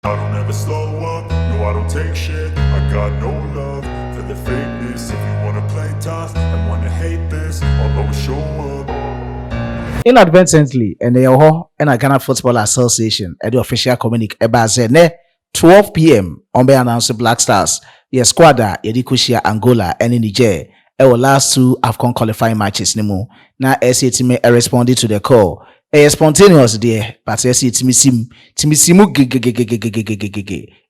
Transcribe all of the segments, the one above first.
I don't ever slow up, no I don't take shit. I got no love for the fakeness. If you wanna play tough and wanna hate this, I'll always show up. Inadvertently, and the Ghana Football Association at the official communique about 12 p.m. on be announced Black Stars, your squad, Yedikushia, Angola, and Niger. Our last two AFCON qualifying matches nimo. Now SAT responded to the call. Spontaneous there, but SAT Timisimu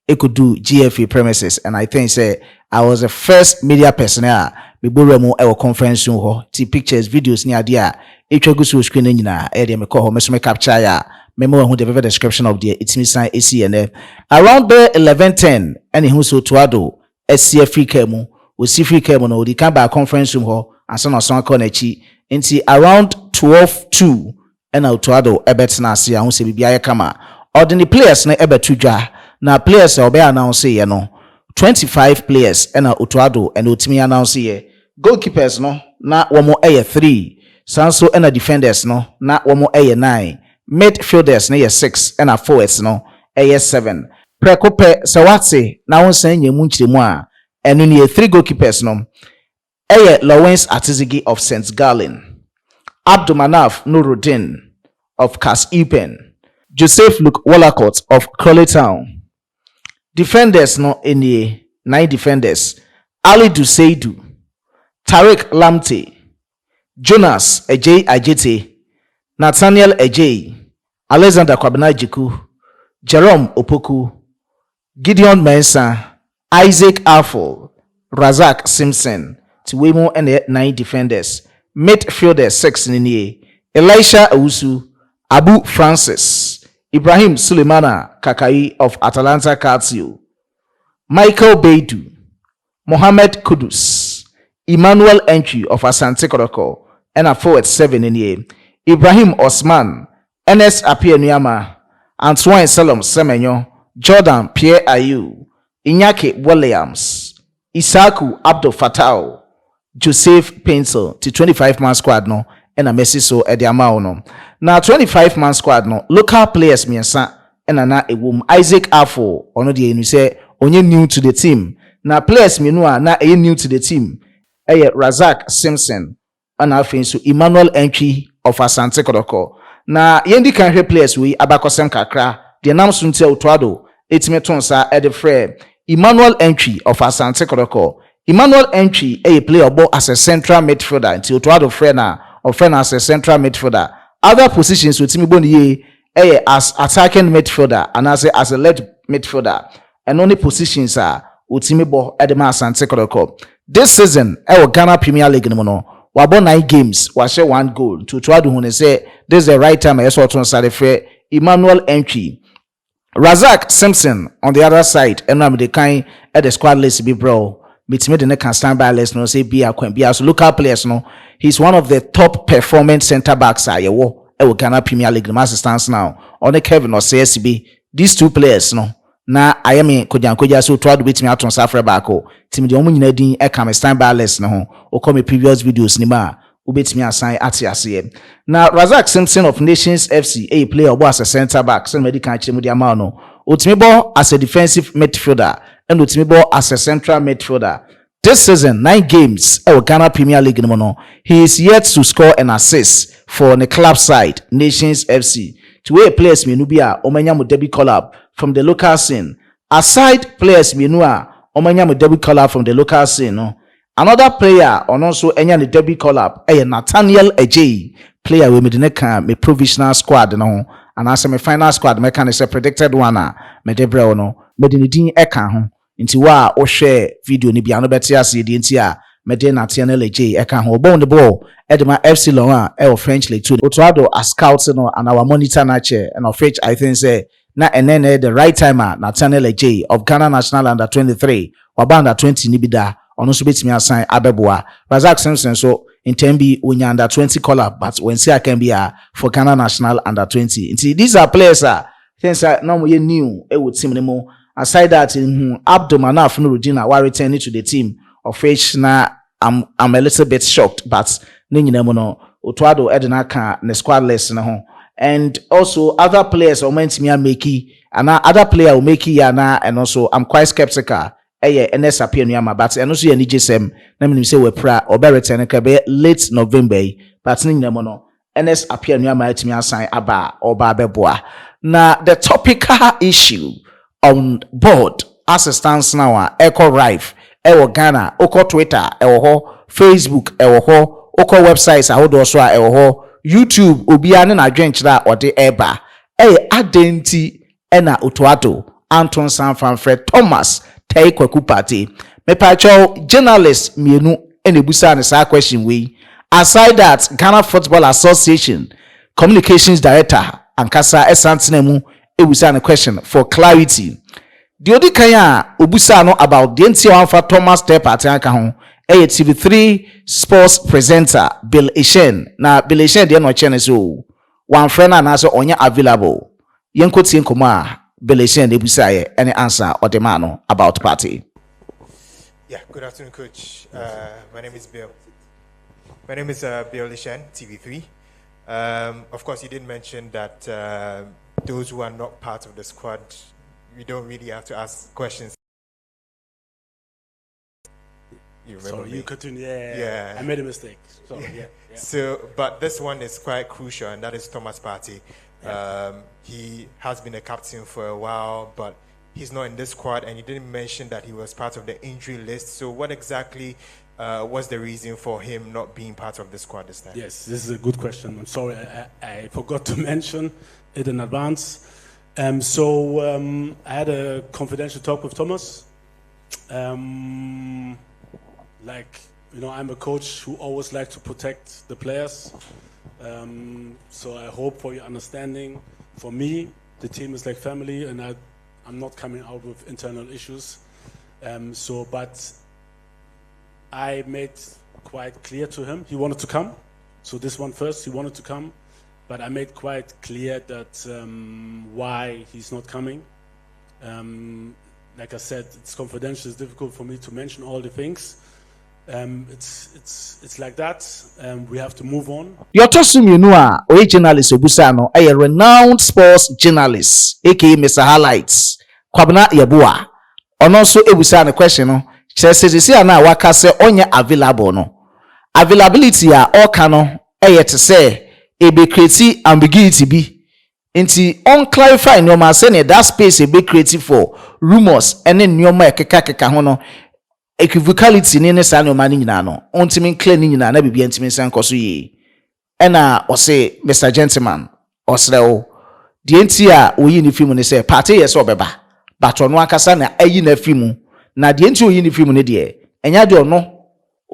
it could do GFA premises, and I think say I was the first media personnel. Me borrow our conference room ho. See pictures, videos near there. It go to screen nyina. Area me call ho. Me capture ya. Memo who the very description of the it's me sign AC and around the 11:10 and who so tuado SC free kemu. We see free kemu no the can by conference room ho. And son call nechi. Into around 12:02 and out tuado ebet na see who say bibia kama. Ordinary players na ebet tuja. Na players will be announced here no 25 players and Utuado and Utimi announce here. Goalkeepers no na womo 3. Sanso and defenders no na womo 9. Midfielders na 6 and forwards no 7. Prekope sawatse na won san yemu nchiremu a enu ne 3 goalkeepers no Lawrence Atizigi of St. Gallen, Abdulmanaf Nuruddin of Cas Ipen, Joseph Luke Wallacott of Crawley Town. Defenders no any 9 defenders. Ali Duseidu, Tariq Lamte, Jonas Ejay Ajete, Nathaniel Ejay, Alexander Kwabena Djiku, Jerome Opoku, Gideon Mensah, Isaac Affle, Razak Simpson, Tiwemo and 9 defenders. Midfielders 6 nini, Elisha Awusu, Abu Francis, Ibrahim Sulemana Kakai of Atalanta Calcio, Michael Beidu, Mohamed Kudus, Emmanuel Entry of Asante Kotoko, and a forward 7 in here, Ibrahim Osman, Enes Appiah Nuyama, Antoine Salom Semenyo, Jordan Pierre Ayew, Inyake Williams, Isaku Abdul Fatau, Joseph Pencil, to 25-man squad no, and a Messi so at the amount no. Now 25-man squad no, local players miensa and na ewum Isaac Affle ono de enu say onye new to the team. Now players mienu a na new to the team. Razak Simpson and afin so Emmanuel Entry of Asante Kotoko. Na yendi kan hwe players we abakosem kakra de nam so ntia otoado etime tonsa e de frɛ Emmanuel Entry of Asante Kotoko. Emmanuel Entry player obo as a central midfielder until otoado frɛ na as a central midfielder. Other positions with Timiboni as attacking midfielder and as a left midfielder. And only positions are Utimibo Edema Asante Kotoko. This season, Ghana Premier League no wabo 9 games, was 1 goal. To try to say this is the right time I saw to start for Emmanuel Entry. Razak Simpson on the other side, and I'm the kind at the squad list be bro. Between the neck and stand by list no say be so local players no. He's one of the top performing center backs Ghana Premier League stance now. On the Kevin or CSB, these 2 players no. Na I am in Kodjan so try to beat me out on Safra Bako. Tim the only nedin come stand by list no. Or come previous videos nima. Ubet me assign at now Razak Simpson of Nations FC, a player was a center back, so medical chimudiamano. Utimibo as a defensive midfielder, and Utimibo as a central midfielder. This season, 9 games, Ghana Premier League no. He is yet to score an assist for the club side, Nations FC. To where players Minubia, Omanyamu debut call-up from the local scene. Aside players Minua, Omanyamu debut call-up from the local scene. No. Another player, on also any debut call-up, Nathaniel Ejay, player with me provisional squad, no. And as my final squad, me can is a predicted one, me debre no. Me dinidin eka ho. Inti wa o share video ni bia no beti ase di nti a me de Nathaniel Ejay eka ho bon the ball edema FC Lorient French League 2 otoado a scout no and our monitor na chair and of which I think say na enene the right timer Nathaniel Ejay of Ghana National Under 23 waba under 20 ni bida ono so betimi assign abeboa Razak Simpson so in tembi unya under 20 color but when see I can be for Ghana National Under 20 inti these are players things are no we new e would team mo. Aside that, Abdulmanaf Nuruddin were returning to the team, of which now I'm a little bit shocked, but Ninyamono, Utuado Edinaka, the squad list, and also other players or meant me makey and other player will make yana, and also I'm quite skeptical. NS appear near my but and also any JSM. Let me say we're pra or better late November, but no NS appear near my sign aba or babeboa. Now the topical issue on board as it stands now, Echo Rife, Ewo Ghana, Oko Twitter, Ewo Facebook, Ewo Oko websites, Ahodo Swa, Ewo YouTube, Obiane na Drenchda or the Eba, Adenti, Ena Utuato, Anton Sanfranfred Thomas. Take Kwaku Partey. Me pacho journalist mienu enebusa ne sa question we. Aside that, Ghana Football Association communications director Ankasa Esantinemu ebusa ne question for clarity. The odi kanya obusa no about the NTO for Thomas Partey aka ho TV3 sports presenter Bill Eshen. Na Bill Eshen de no chene so one friend na so onya available. Yenkoti nkoma Belation Ebusaye, any answer or the man about Partey? Yeah, good afternoon, Coach. My name is Bill. My name is Bill Lishan, TV3. Of course, you did mention that those who are not part of the squad, we don't really have to ask questions. You remember Sorry, me? you continue. Yeah, I made a mistake. Sorry, yeah. So, but this one is quite crucial, and that is Thomas Partey. He has been a captain for a while, but he's not in this squad, and you didn't mention that he was part of the injury list. So what exactly was the reason for him not being part of the squad this time? Yes, this is a good question. I'm sorry, I forgot to mention it in advance. I had a confidential talk with Thomas. I'm a coach who always likes to protect the players. So I hope for your understanding. For me, the team is like family, and I'm not coming out with internal issues. But I made quite clear to him he wanted to come. So this one first, he wanted to come, but I made quite clear that why he's not coming. Like I said, it's confidential. It's difficult for me to mention all the things. It's like that. We have to move on. Your tosum you know a journalist Obusano, a renowned sports journalist, aka Mr. Highlights. Kwabena Yabua. On also Ebusano question no. Says na waka say onya available no. Availability a oka no to say e be create ambiguity bi. Nti on clarify no ma say that space e be creative for rumors and nyoma keka ho no. Equivocality ni ne sa no mani nyina no ontimi clear ni nyina na bibia ntimi san koso yi ena o say Mr. Gentleman o srewo de enti a oyi ni film ni say Partey yes obeba but ono akasa na ayi na film na de enti oyi ni film ni de enya de ono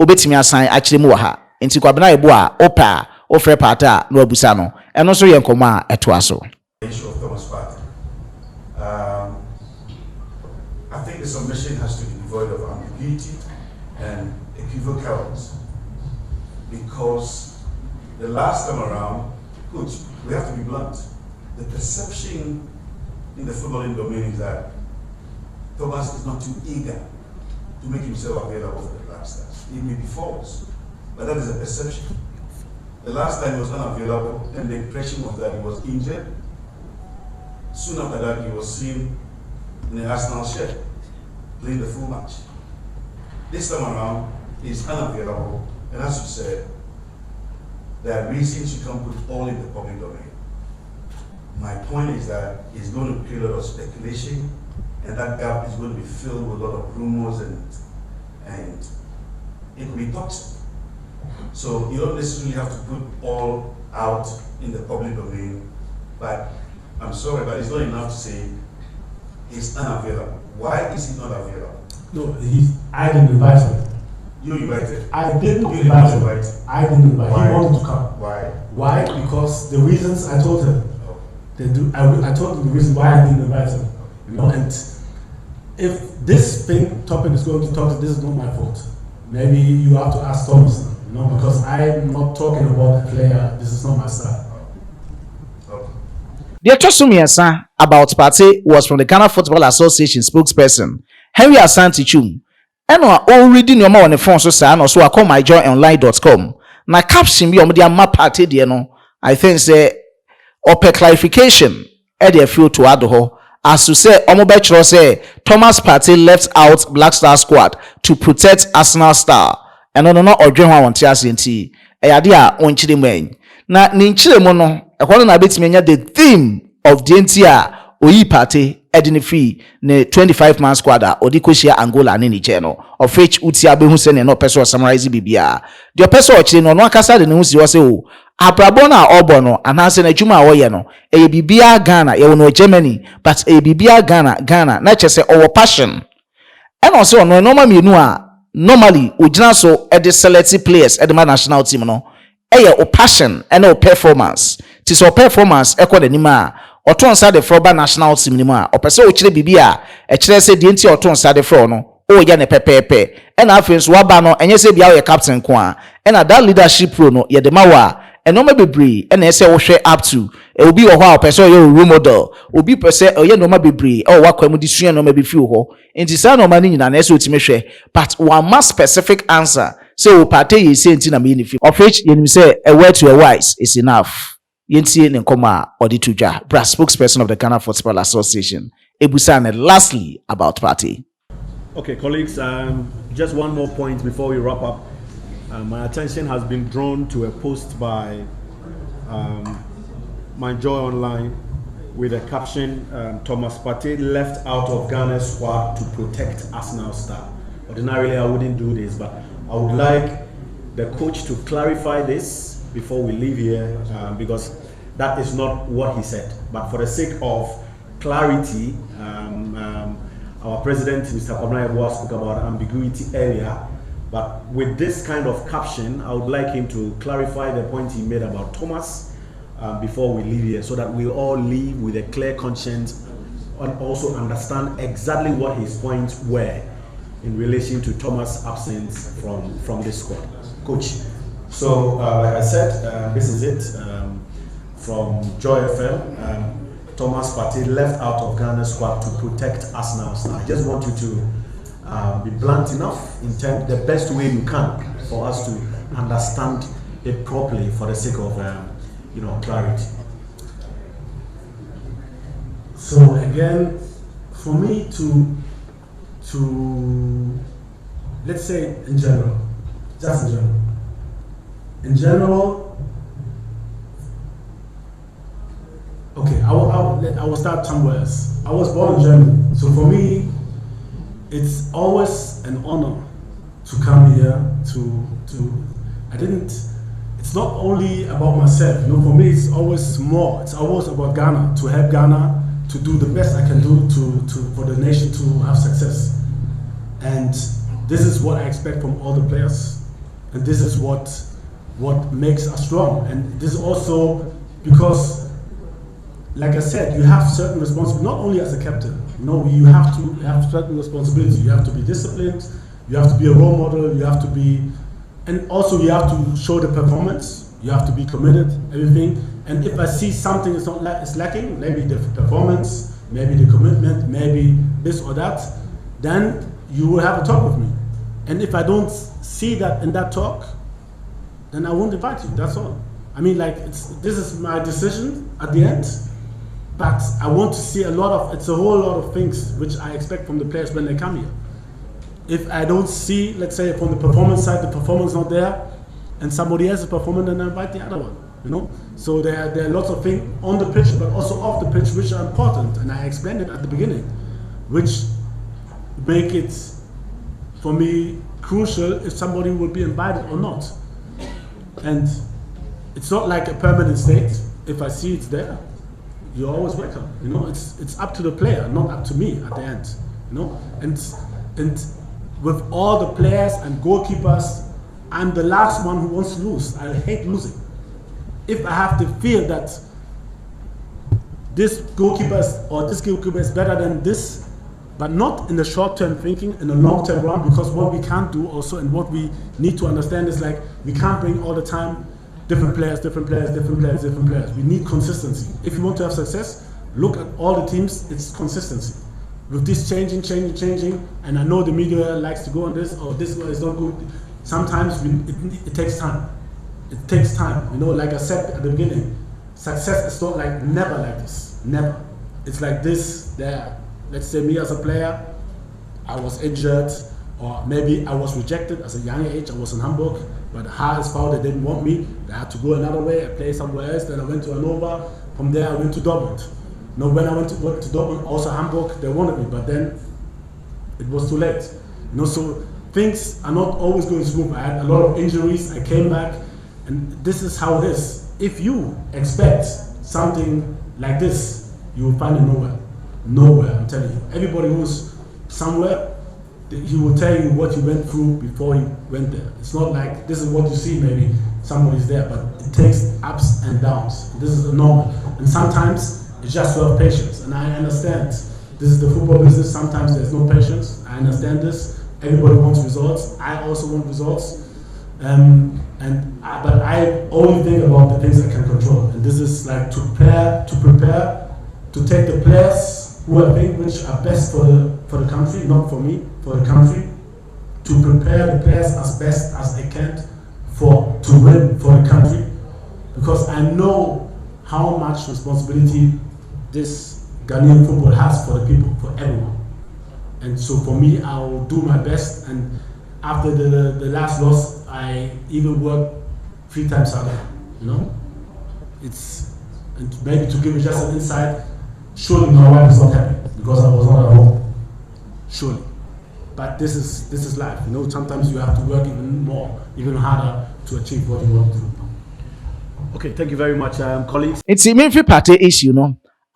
obetimi asan akire mu wa ha enti kwabena ebo a opa o frɛ Partey na obusa no eno so ye nkomo a eto aso. Issue of Thomas Partey. I think the submission has to be devoid of ambiguity and equivocals, because the last time around, good, we have to be blunt. The perception in the footballing domain is that Thomas is not too eager to make himself available for the Black Stars. It may be false, but that is a perception. The last time he was unavailable, and the impression was that he was injured. Soon after that, he was seen in the Arsenal shirt, playing the full match. This time around, he's unavailable, and as you said, there are reasons you can't put all in the public domain. My point is that it's going to create a lot of speculation, and that gap is going to be filled with a lot of rumors, and it will be toxic. So you don't necessarily have to put all out in the public domain, but I'm sorry, but it's not enough to say he's unavailable. Why is he not available? No, I didn't invite him. You invited. I didn't You invite didn't him. invite. I didn't invite him. Why? He wanted to come. Why? Why? Because the reasons I told him. Oh. I told him the reason why I didn't invite him. You know, and if this topic is going to talk, this is not my fault. Maybe you have to ask Thomas, you know, because I'm not talking about the player. This is not my style. The Tosumiasa about Partey was from the Ghana Football Association spokesperson Henry Asante Chum. And already no more on the phone so say I call myjoyonline.com. Na caption bi omo dia ma Partey de no. I think say open clarification e feel to add ho as to say omobechro say Thomas Partey left out Black Star squad to protect Arsenal star and no odwen ho wonte asenti e yade a onchire mwen na ni nchire mo no e hono na betimi nya the theme of the entire oyi Partey edini free ne 25-man squad a odikoshia Angola ne Niger no of which utia be hu se ne no person summarize bibia the person ochire no akasa de ne hu si wo se o abrabo na obo no anase na adwuma wo ye no e bibia Ghana ye no Germany but e bibia Ghana na chese owo passion e no se ono normal mienu a normally ogina so e de select players e de national team no e ye o passion e na o performance ti so performance e ko de nima oton sa de froba national team ni ma opese o kire bibia e kire se de nti oton sa de fro no o ya ne pepepe e na afenso waba no enye se bia o ye captain ko a e na that leadership pro no ye de mawa eno ma bebre e na ese wo hwe up to e obi wo ho a opese o ye role model obi pese o ye no ma bebre e wa kwa mu di sua no ma be fi ho nti sa no ma ni nyina na ese otime hwe but one more specific answer so Partey ye say nti na me ni fi of which ye nim say a word to a wise is enough yentie ne nkoma oditudwa bra spokesperson of the Ghana Football Association ebusa and lastly about Partey. Okay, colleagues, just one more point before we wrap up. My attention has been drawn to a post by My Joy Online with a caption, Thomas Partey left out of Ghana's squad to protect Arsenal star. Ordinarily, I wouldn't do this, but I would like the coach to clarify this before we leave here, because that is not what he said. But for the sake of clarity, our president, Mr. Kwabena, spoke about ambiguity earlier. But with this kind of caption, I would like him to clarify the point he made about Thomas before we leave here, so that we all leave with a clear conscience and also understand exactly what his points were in relation to Thomas' absence from this squad. Coach. So, like I said, this is it from Joy FM. Thomas Partey left out of Ghana's squad to protect Arsenal star. I just want you to be blunt enough in terms the best way you can for us to understand it properly for the sake of clarity. So again, for me to let's say in general, just in general, okay, I will start somewhere else. I was born in Germany, so for me, it's always an honor to come here it's not only about myself, for me it's always more. It's always about Ghana, to help Ghana to do the best I can do for the nation to have success. And this is what I expect from all the players, and this is what makes us strong. And this is also because, like I said, you have certain responsibility, not only as a captain. You have to have certain responsibility. You have to be disciplined. You have to be a role model. You have to be, and also you have to show the performance. You have to be committed, everything. And if I see something is lacking, maybe the performance, maybe the commitment, maybe this or that, then you will have a talk with me. And if I don't see that in that talk, then I won't invite you. That's all. I mean, this is my decision at the end. But I want to see it's a whole lot of things which I expect from the players when they come here. If I don't see, let's say from the performance side, the performance not there, and somebody else is performing, then I invite the other one, So there are lots of things on the pitch, but also off the pitch, which are important. And I explained it at the beginning, which make it, for me, crucial if somebody will be invited or not. And it's not like a permanent state. If I see it's there, you're always welcome. It's up to the player, not up to me at the end. And with all the players and goalkeepers, I'm the last one who wants to lose. I hate losing. If I have to feel that this goalkeeper is better than this, but not in the short-term thinking, in the long-term run, because what we can't do also, and what we need to understand is we can't bring all the time different players. We need consistency. If you want to have success, look at all the teams, it's consistency. With this changing, and I know the media likes to go on this, or this one is not good. Sometimes it takes time. It takes time. Like I said at the beginning, success is not like never like this. Never. It's like this. There. Let's say me as a player, I was injured, or maybe I was rejected as a young age. I was in Hamburg, but HSV, they didn't want me. They had to go another way. I played somewhere else. Then I went to Hannover. From there, I went to Dortmund. No, when I went to Dortmund, also Hamburg, they wanted me, but then it was too late. So things are not always going smooth. I had a lot of injuries. I came back, and this is how it is. If you expect something like this, you will find it nowhere. Nowhere, I'm telling you. Everybody who's somewhere, he will tell you what he went through before he went there. It's not like this is what you see, maybe somebody's there, but it takes ups and downs. This is normal. And sometimes it's just to have patience. And I understand this is the football business. Sometimes there's no patience. I understand this. Everybody wants results. I also want results. But I only think about the things I can control. And this is like to prepare, to take the players who I think which are best for the country, not for me, for the country, to prepare the players as best as they can to win for the country, because I know how much responsibility this Ghanaian football has for the people, for everyone. And so for me, I will do my best, and after the last loss, I even work 3 times harder, and maybe to give you just an insight, surely my wife is not happy because I was not at home. Surely. But this is life. Sometimes you have to work even more, even harder to achieve what you want to do. Okay, thank you very much, colleagues. It's a Memphis Partey issue,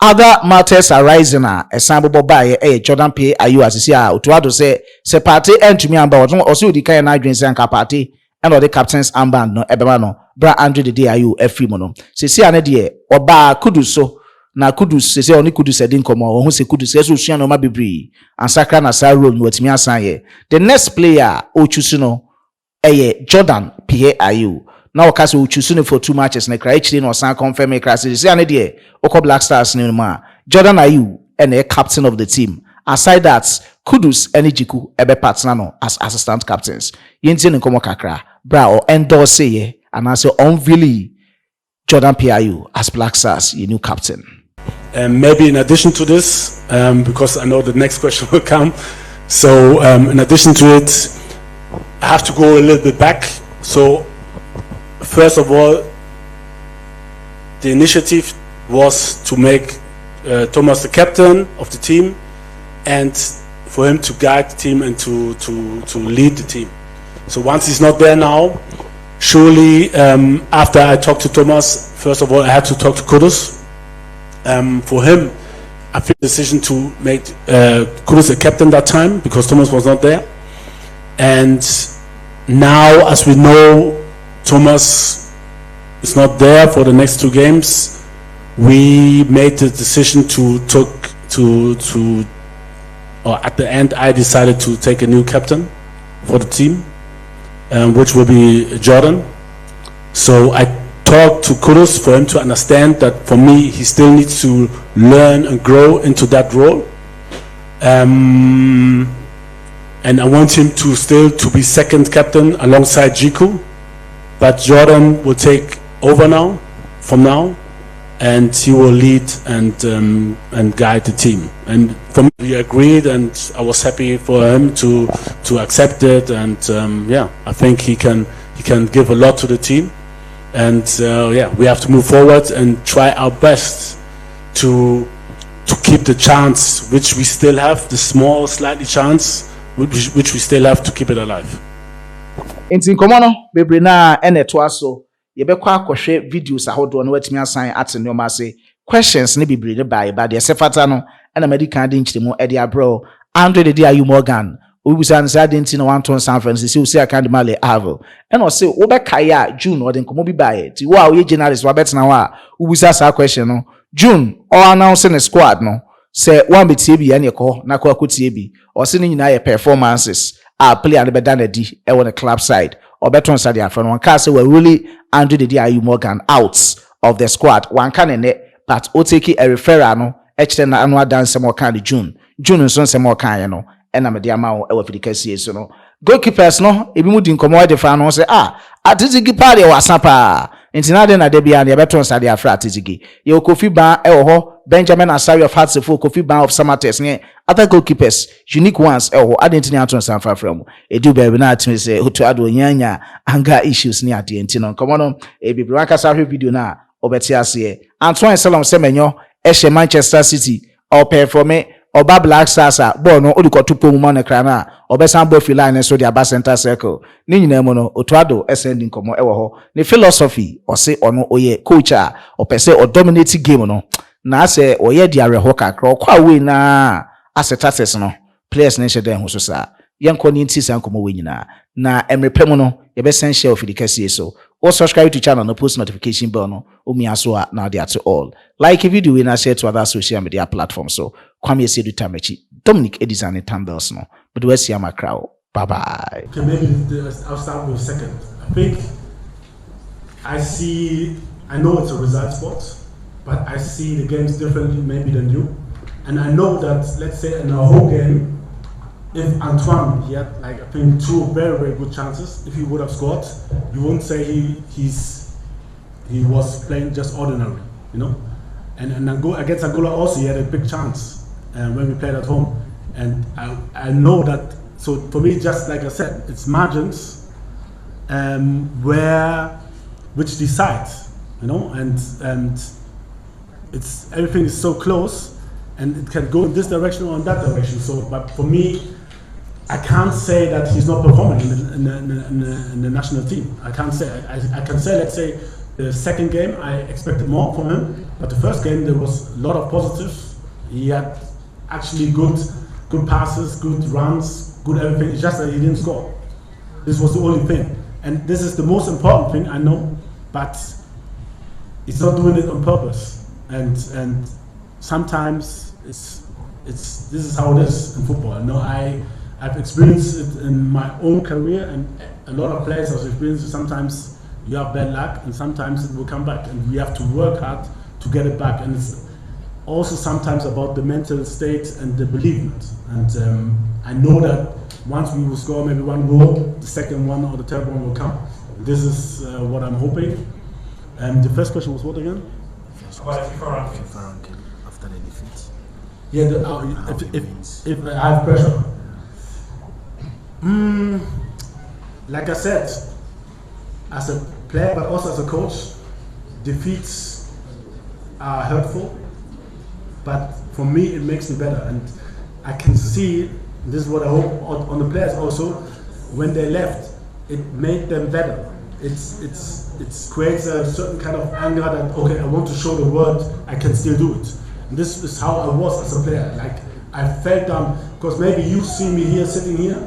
Other matters arising a sample by Jordan P. Ayu as you to say Partey and to me and about also the kind of drinks and Partey and all the captain's armband no ebemano bra Andrew the Ayu every mono. See an idea or ba Kudus so. Na Kudus se oni Kudus edin komo ohun se Kudus yeso sua no ma bebre ansakra na sa role no atimi asan ye the next player o choose no Jordan P. Ayu na o kase o choose no for 2 matches na kra echi no san confirm kra se ane de okọ Black Stars no ma Jordan Ayu and a captain of the team. Aside that, Kudus and Djiku ebe partner no as assistant captains yenti ne komo kakra bra o endorse ye and as unveil Jordan P. Ayu as Black Stars your new captain. Maybe in addition to this, because I know the next question will come, so in addition to it, I have to go a little bit back. So first of all, the initiative was to make Thomas the captain of the team and for him to guide the team and to lead the team. So once he's not there now, surely after I talked to Thomas, first of all I had to talk to Kudus. For him, I made the decision to make Kudus the captain that time because Thomas was not there. And now, as we know, Thomas is not there for the next 2 games. We made the decision or at the end, I decided to take a new captain for the team, which will be Jordan. So I talked to Kudus for him to understand that for me, he still needs to learn and grow into that role. And I want him to still to be second captain alongside Djiku, but Jordan will take over now, from now, and he will lead and guide the team. And for me, we agreed, and I was happy for him to accept it. And I think he can give a lot to the team. And we have to move forward and try our best to keep the chance which we still have, the small slightly chance which we still have to keep it alive. Inti nkomo no bebre na eneto aso ye bekwa akohwe videos ahodo no watimi asan atene o ma se questions ne bebre ne bai ba de sefata no na medical de nchiremu e de abro Andre de Ayu Morgan obusa nsa de nti no wanton San Francisco si akande male avo and o se wo be kaya June o de nkomo bi bai ti wo a we journalist wa betena wa obusa sa question no June or announce the squad no say one be tie bi ane ko na ko akotie bi o se ni nyina ye performances a player ne be dan adi e won the club side or beton side ya for no one say we really Andre de Ayu Morgan out of the squad one can ne but o take a referral no e kire na annual dance mo kan de June nso nsem o kan no e na me de ama wo e wa fidikasie so no goalkeepers no ebi mu di nkomo de fa no say atizigi pale wasapa nti na de na de bia na yebeto nsade afra atizigi ye Kofi Ban ewo ho Benjamin Asari of Hartsfield Kofi Ban of Samatex ne other goalkeepers unique ones ewo adenti ni aton san fafra mu edu baby na atimi se otu ado nyanya anger issues ni ade enti no komo no bibiri wakasa hwe video na obeti ase Antoine Salom Semenyo ehye Manchester City or performe Oba Black Stars ball no odikoto pomu na kra na obesan ball fi line so dia ba center circle ni nyina mu no otuado sending komo ewo ho ne philosophy o se ono oye coach a opese o dominate game no na ase oye dia reho kakra kwa we na asetates no players ne hye den ho so sa yenko ni nti san komo we nyina na emrepem no ye be send share of the case so or subscribe to channel no post notification bell no umiaso na dey at all like video we na share to other social media platforms so kwame sedu tamechi Dominic Edison and Tambels no but we see my crowd bye bye. Okay, maybe I'll start with second. I think I know it's a result sport, but I see the games differently maybe than you, and I know that let's say in our whole game, if Antoine he had like I think 2 very very good chances, if he would have scored, you wouldn't say he was playing just ordinary, you know. And against Angola also he had a big chance when we played at home, and I know that. So for me, just like I said, it's margins which decides, you know, and it's everything is so close, and it can go in this direction or in that direction. So, but for me, I can't say that he's not performing in the national team. I can't say. I can say, let's say, the second game I expected more from him, but the first game there was a lot of positives. He had actually good passes, good runs, good everything. It's just that he didn't score. This was the only thing, and this is the most important thing I know. But he's not doing it on purpose, and sometimes this is how it is in football. I know I've experienced it in my own career, and a lot of players have experienced it. Sometimes you have bad luck, and sometimes it will come back, and we have to work hard to get it back. And it's also sometimes about the mental state and the belief in it. And I know that once we will score maybe 1 goal, the second one or the third one will come. This is what I'm hoping. The first question was what again? FIFA ranking after the defeat. Yeah, if I have pressure. Like I said, as a player but also as a coach, defeats are hurtful, but for me it makes me better, and I can see, this is what I hope on the players also, when they left, it made them better. It creates a certain kind of anger that, okay, I want to show the world I can still do it. And this is how I was as a player. Like, I felt down, because maybe you see me here, sitting here,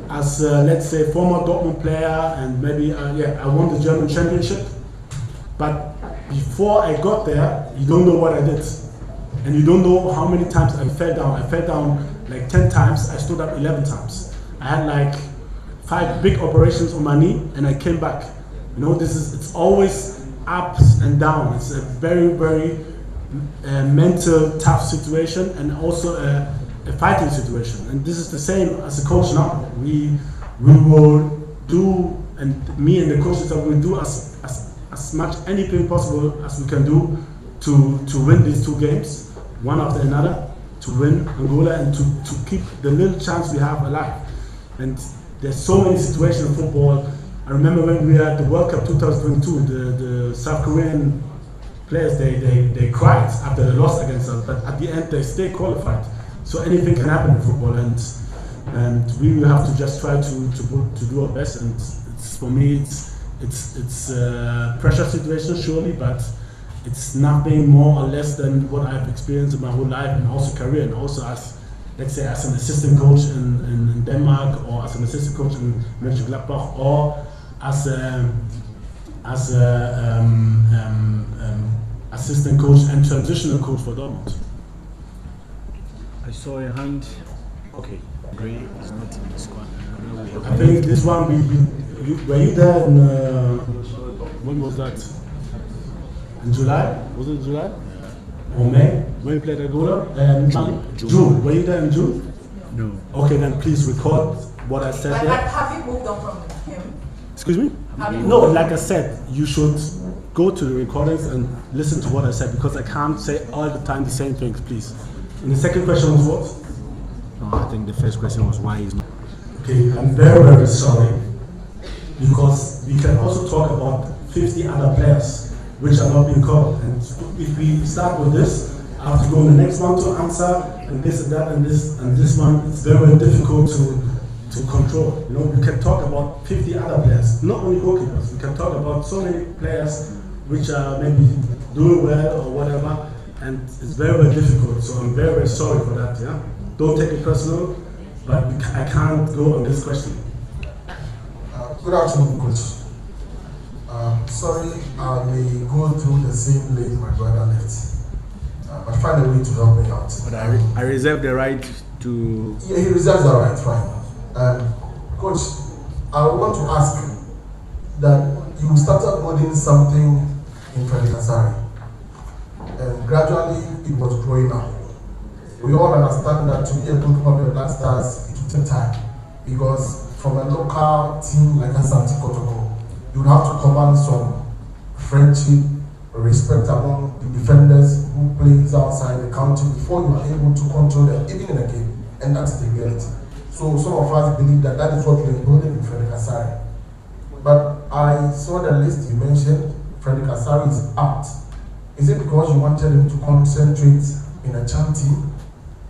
as let's say former Dortmund player, and maybe I won the German championship, but before I got there, you don't know what I did, and you don't know how many times I fell down. I fell down like 10 times, I stood up 11 times. I had like 5 big operations on my knee, and I came back. You know, it's always ups and downs. It's a very, very mental tough situation, and also a fighting situation. And this is the same as a coach now. We will do, and me and the coaches will do as much anything possible as we can do to win these 2 games, one after another, to win Angola and to keep the little chance we have alive. And there's so many situations in football. I remember when we were at the World Cup 2022, the South Korean players, they cried after they lost against us, but at the end they stay qualified. So anything can happen in football, and we will have to just try to do our best. And for me, it's a pressure situation surely, but it's nothing more or less than what I've experienced in my whole life and also career, and also as, let's say, as an assistant coach in Denmark, or as an assistant coach in Mönchengladbach, or as a assistant coach and transitional coach for Dortmund. I saw a hand. Okay, Gray is not in the squad. I think this one, were you there in, when was that? In July? Was it July? Or May? When you played Angola? June. Were you there in June? No. Okay, then please record what I said But there. have you moved on from him? Excuse me? No, like I said, you should go to the recordings and listen to what I said because I can't say all the time the same things, please. And the second question was what? No, I think the first question was why he's not. Okay, I'm very, very sorry because we can also talk about 50 other players which are not being covered. And if we start with this, I have to go in the next one to answer, and this and that and this one. It's very, very difficult to control. You know, we can talk about 50 other players, not only goalkeepers. We can talk about so many players which are maybe doing well or whatever, and it's very, very difficult. So I'm very, very sorry for that. Yeah, don't take it personal, but I can't go on this question. Good afternoon, Coach. Sorry, I may go through the same lane my brother left. But find a way to help me out. But I reserve the right to. Yeah, he reserves the right, fine. Coach, I want to ask that you started building something in Kasari, and gradually it was growing up. We all understand that to be a good club of Black Stars, it will take time because from a local team like Asante Kotoko, you would have to command some friendship, respect among the defenders who plays outside the country before you are able to control them, even in a game, and that's the reality. So some of us believe that that is what we're building with Frederick Asari. But I saw the list you mentioned, Frederick Asari is out. Is it because you wanted him to concentrate in a champ team,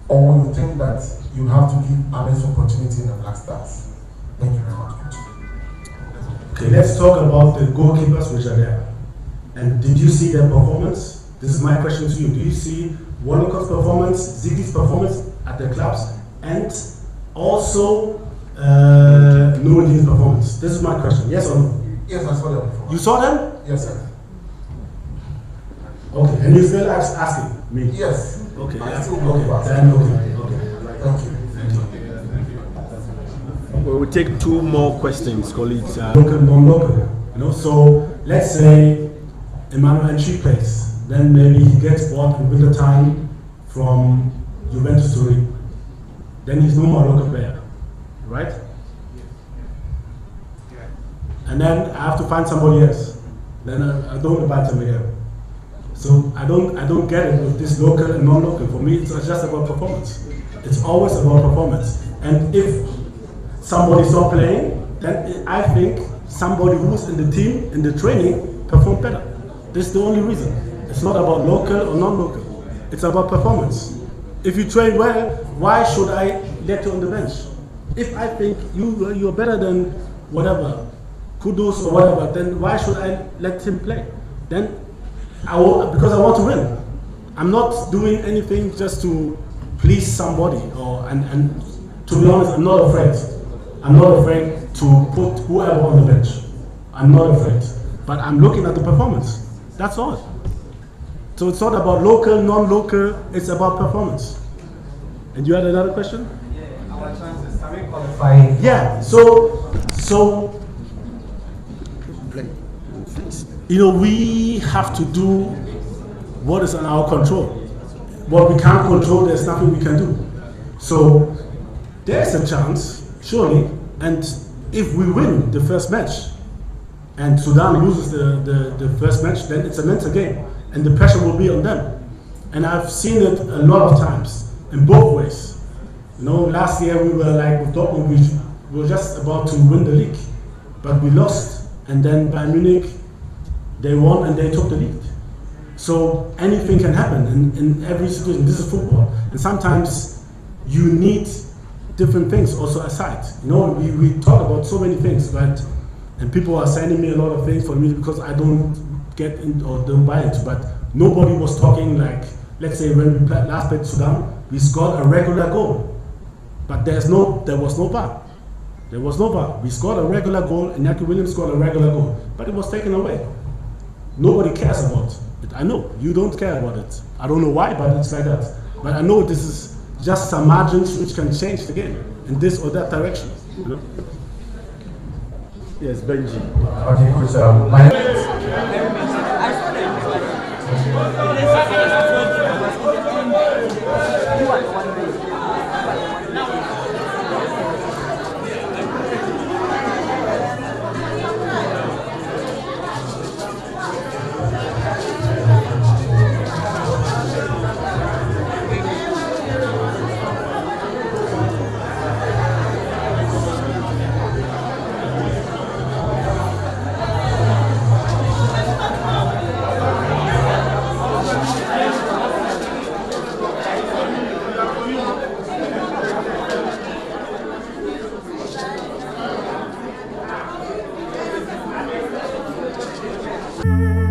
or you think that you have to give others opportunity in the Black Stars? Thank you very much, Coach. Okay, let's talk about the goalkeepers which are there. And did you see their performance? This is my question to you. Do you see Woloko's performance, Zigi's performance at the clubs, and also Nuruddin's performance? This is my question. Yes or no? Yes, I saw them before. You saw them? Yes, sir. Okay, and you still asking me? Yes. Okay. I still go fast. Then okay. Thank you. We will take two more questions, colleagues. Local, non-local. You know, so let's say Emmanuel Entry plays, then maybe he gets bought in winter time from Juventus Turin. Then he's no more a local player, right? And then I have to find somebody else. Then I don't invite him again. So I don't get it with this local and non-local. For me, it's just about performance. It's always about performance. And if somebody's not playing, then I think somebody who's in the team, in the training, performed better. This is the only reason. It's not about local or non-local. It's about performance. If you train well, why should I let you on the bench? If I think you're better than whatever, Kudus or whatever, then why should I let him play? Then because I want to win. I'm not doing anything just to please somebody. And to be honest, I'm not afraid. I'm not afraid to put whoever on the bench. I'm not afraid. But I'm looking at the performance. That's all. So it's not about local, non-local, it's about performance. And you had another question? Yeah, our chances, are we qualifying? Yeah, so you know, we have to do what is in our control. What we can't control, there's nothing we can do. So there's a chance, surely, and if we win the first match and Sudan loses the first match, then it's a mental game and the pressure will be on them. And I've seen it a lot of times in both ways. You know, last year we were like with Dortmund, we were just about to win the league, but we lost, and then Bayern Munich, they won and they took the lead. So anything can happen in every situation. This is football, and sometimes you need different things also aside. You know, we talk about so many things, right? And people are sending me a lot of things for me because I don't get into or don't buy it. But nobody was talking like, let's say when we last played Sudan, we scored a regular goal, but there was no VAR. There was no VAR. We scored a regular goal, and Iñaki Williams scored a regular goal, but it was taken away. Nobody cares about it. I know you don't care about it. I don't know why, but it's like that. But I know this is just some margins which can change the game in this or that direction. You know? Yes, Benji. Okay, Thank you.